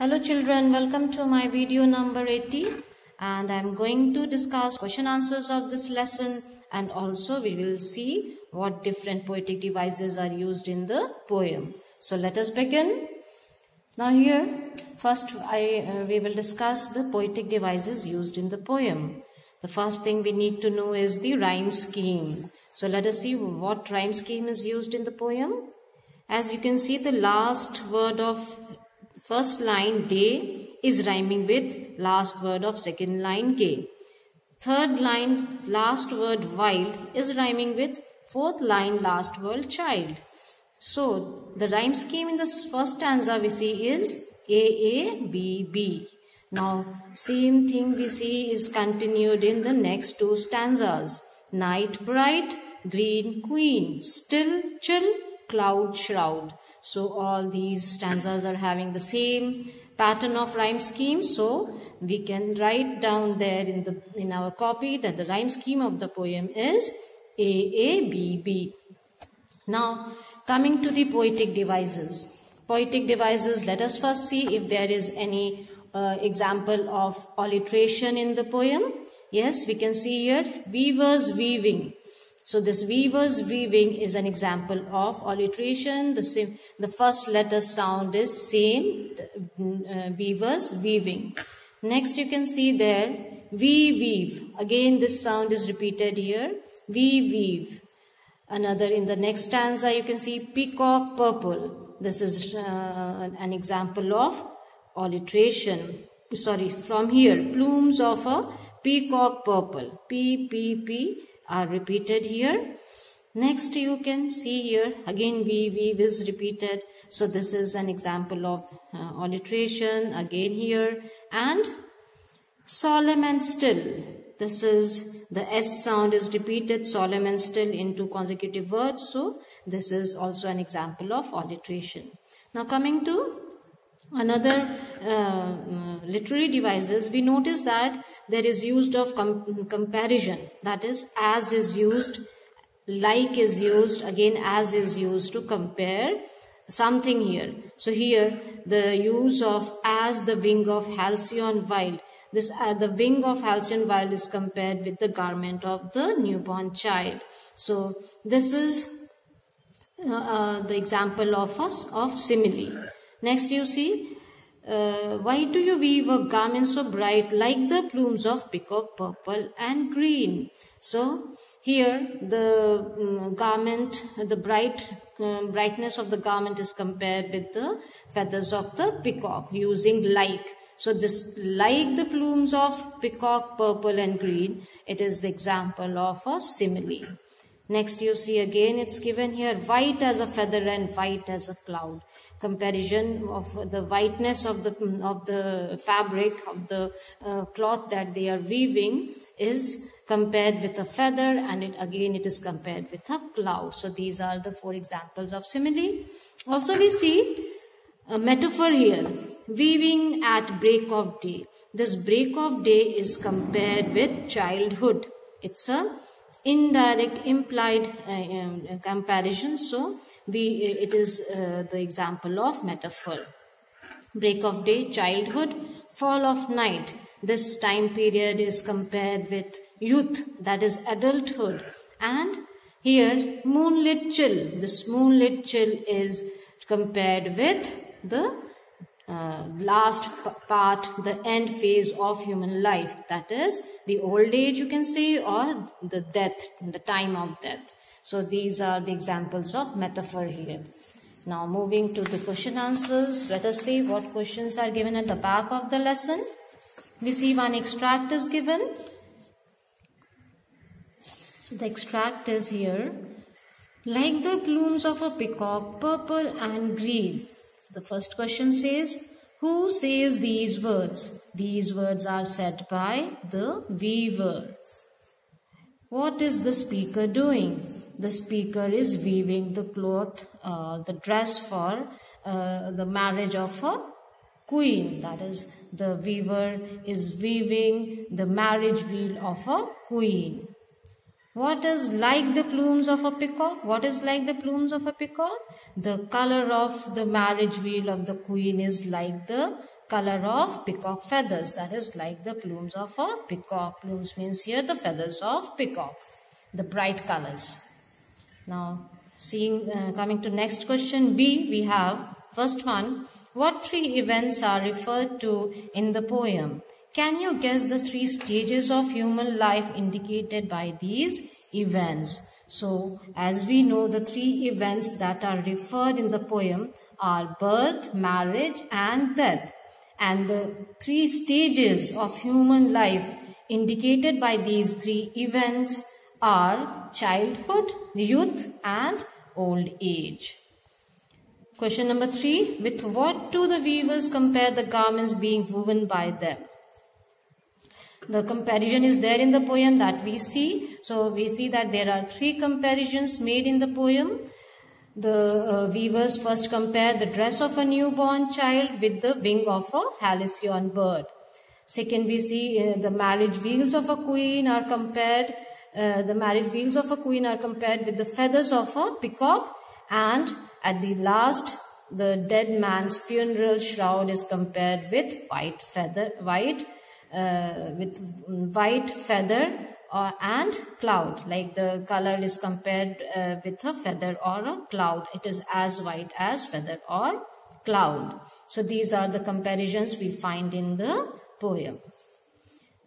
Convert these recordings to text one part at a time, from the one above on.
Hello children, welcome to my video number 80 and I am going to discuss question answers of this lesson, and also we will see what different poetic devices are used in the poem. So let us begin. Now here first we will discuss the poetic devices used in the poem. The first thing we need to know is the rhyme scheme. So let us see what rhyme scheme is used in the poem. As you can see, the last word of first line day is rhyming with last word of second line gay. Third line last word wild is rhyming with fourth line last word child. So the rhyme scheme in the first stanza we see is A, B, B. Now same thing we see is continued in the next two stanzas. Night bright, green queen, still chill, cloud shroud. So all these stanzas are having the same pattern of rhyme scheme. So we can write down there in our copy that the rhyme scheme of the poem is A, B, B. Now coming to the poetic devices. Poetic devices, let us first see if there is any example of alliteration in the poem. Yes, we can see here weavers weaving. So this weavers weaving is an example of alliteration. The first letter sound is same, weavers weaving. Next you can see there we weave. Again this sound is repeated here. We weave. Another in the next stanza you can see peacock purple. This is an example of alliteration. Sorry, from here plumes of a peacock purple. P are repeated here. Next you can see here again we weave is repeated. So this is an example of alliteration again here. And solemn and still. This is the S sound is repeated, solemn and still in two consecutive words. So this is also an example of alliteration. Now coming to another literary devices, we notice that there is used of comparison. That is, as is used, like is used, again as is used to compare something here. So here the use of as the wing of halcyon wild. This the wing of halcyon wild is compared with the garment of the newborn child. So this is the example of simile. Next you see, why do you weave a garment so bright like the plumes of peacock purple and green? So here the garment, the brightness of the garment is compared with the feathers of the peacock using like. So this like the plumes of peacock purple and green, it is the example of a simile. Next you see again it's given here white as a feather and white as a cloud. Comparison of the whiteness of the fabric of the cloth that they are weaving is compared with a feather, and it is compared with a cloud. So these are the four examples of simile. Also we see a metaphor here, weaving at break of day. This break of day is compared with childhood. It's a indirect implied comparison. So it is the example of metaphor. Break of day, childhood. Fall of night, this time period is compared with youth, that is adulthood. And here moonlit chill, this moonlit chill is compared with the last part, the end phase of human life, that is the old age you can say, or the death, the time of death. So these are the examples of metaphor here. Now moving to the question answers, let us see what questions are given at the back of the lesson. We see one extract is given. So the extract is here, like the plumes of a peacock, purple and green. The first question says, who says these words? These words are said by the weaver. What is the speaker doing? The speaker is weaving the cloth, the dress for the marriage of a queen. That is, the weaver is weaving the marriage wheel of a queen. What is like the plumes of a peacock? What is like the plumes of a peacock? The color of the marriage wheel of the queen is like the color of peacock feathers. That is like the plumes of a peacock. Plumes means here the feathers of peacock, the bright colors. Now, coming to next question B, we have first one. What three events are referred to in the poem? Can you guess the three stages of human life indicated by these events? So, as we know, the three events that are referred in the poem are birth, marriage, and death. And the three stages of human life indicated by these three events are childhood, youth, and old age. Question number 3. With what do the weavers compare the garments being woven by them? The comparison is there in the poem that we see. So we see that there are 3 comparisons made in the poem. The weavers first compare the dress of a newborn child with the wing of a halcyon bird. Second, we see the marriage veils of a queen are compared. The marriage veils of a queen are compared with the feathers of a peacock, and at the last, the dead man's funeral shroud is compared with white feather and cloud. Like the color is compared with a feather or a cloud. It is as white as feather or cloud. So these are the comparisons we find in the poem.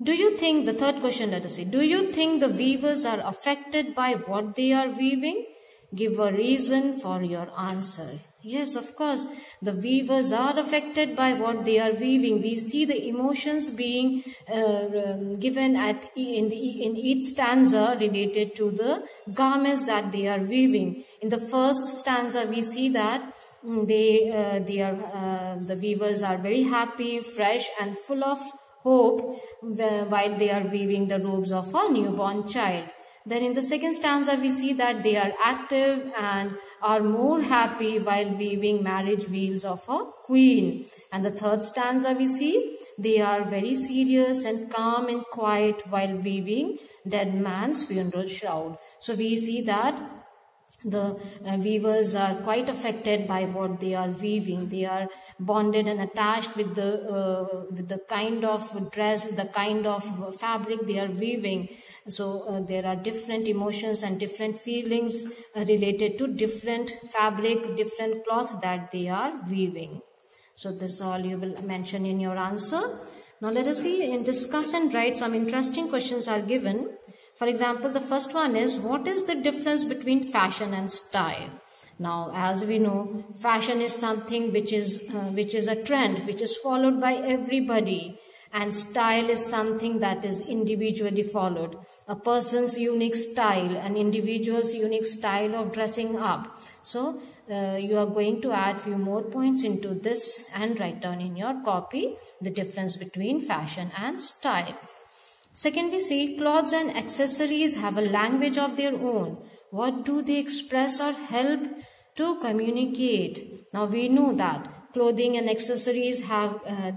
Do you think, the third question, let us say, do you think the weavers are affected by what they are weaving? Give a reason for your answer. Yes, of course, the weavers are affected by what they are weaving. We see the emotions being given in each stanza related to the garments that they are weaving. In the first stanza, we see that the weavers are very happy, fresh, and full of hope while they are weaving the robes of a newborn child. Then in the second stanza, we see that they are active and are more happy while weaving marriage veils of a queen. And the third stanza, we see they are very serious and calm and quiet while weaving dead man's funeral shroud. So we see that the weavers are quite affected by what they are weaving. They are bonded and attached with the kind of dress, the kind of fabric they are weaving. So there are different emotions and different feelings related to different fabric, different cloth that they are weaving. So this is all you will mention in your answer. Now let us see, in discuss and write, some interesting questions are given. For example, the first one is, what is the difference between fashion and style? Now, as we know, fashion is something which is a trend, which is followed by everybody. And style is something that is individually followed. A person's unique style, an individual's unique style of dressing up. So, you are going to add few more points into this and write down in your copy the difference between fashion and style. Second, we see clothes and accessories have a language of their own. What do they express or help to communicate? Now we know that clothing and accessories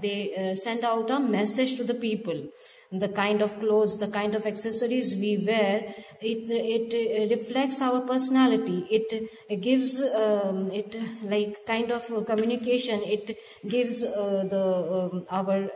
they send out a message to the people. The kind of clothes, the kind of accessories we wear, it reflects our personality. It gives it like kind of communication. It gives our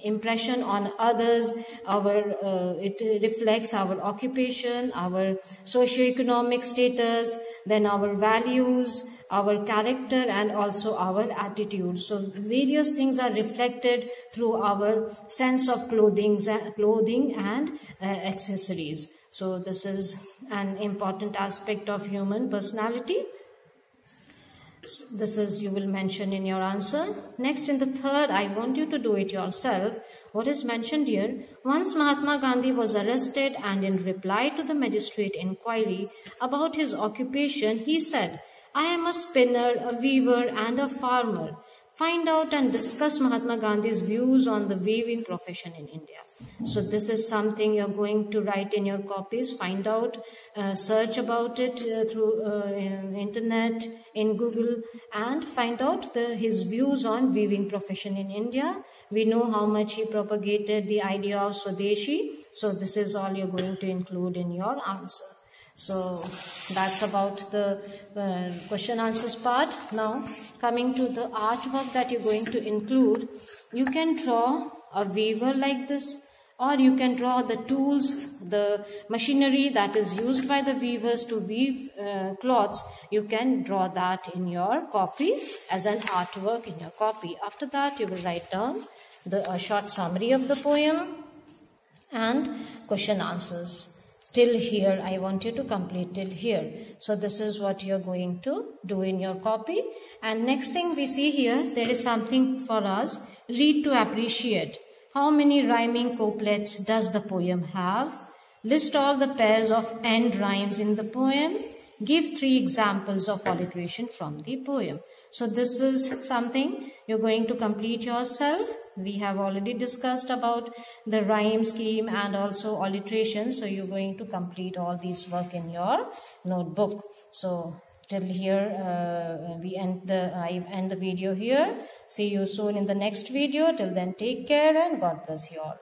impression on others. It reflects our occupation, our socio-economic status, then our values, our character, and also our attitude. So various things are reflected through our sense of clothing and accessories. So this is an important aspect of human personality. This is you will mention in your answer. Next, in the third, I want you to do it yourself. What is mentioned here? Once Mahatma Gandhi was arrested, and in reply to the magistrate inquiry about his occupation, he said, I am a spinner, a weaver, and a farmer. Find out and discuss Mahatma Gandhi's views on the weaving profession in India. So this is something you're going to write in your copies. Find out, search about it through internet, in Google, and find out his views on weaving profession in India. We know how much he propagated the idea of Swadeshi. So this is all you're going to include in your answer. So that's about the question answers part. Now coming to the artwork that you're going to include, you can draw a weaver like this, or you can draw the tools, the machinery that is used by the weavers to weave cloths. You can draw that in your copy as an artwork in your copy. After that, you will write down a short summary of the poem and question answers. Till here, I want you to complete till here. So this is what you're going to do in your copy. And next thing we see here, there is something for us. Read to appreciate. How many rhyming couplets does the poem have? List all the pairs of end rhymes in the poem. Give 3 examples of alliteration from the poem. So this is something you're going to complete yourself. We have already discussed about the rhyme scheme and also alliteration. So you're going to complete all these work in your notebook. So till here, I end the video here. See you soon in the next video. Till then, take care and God bless you all.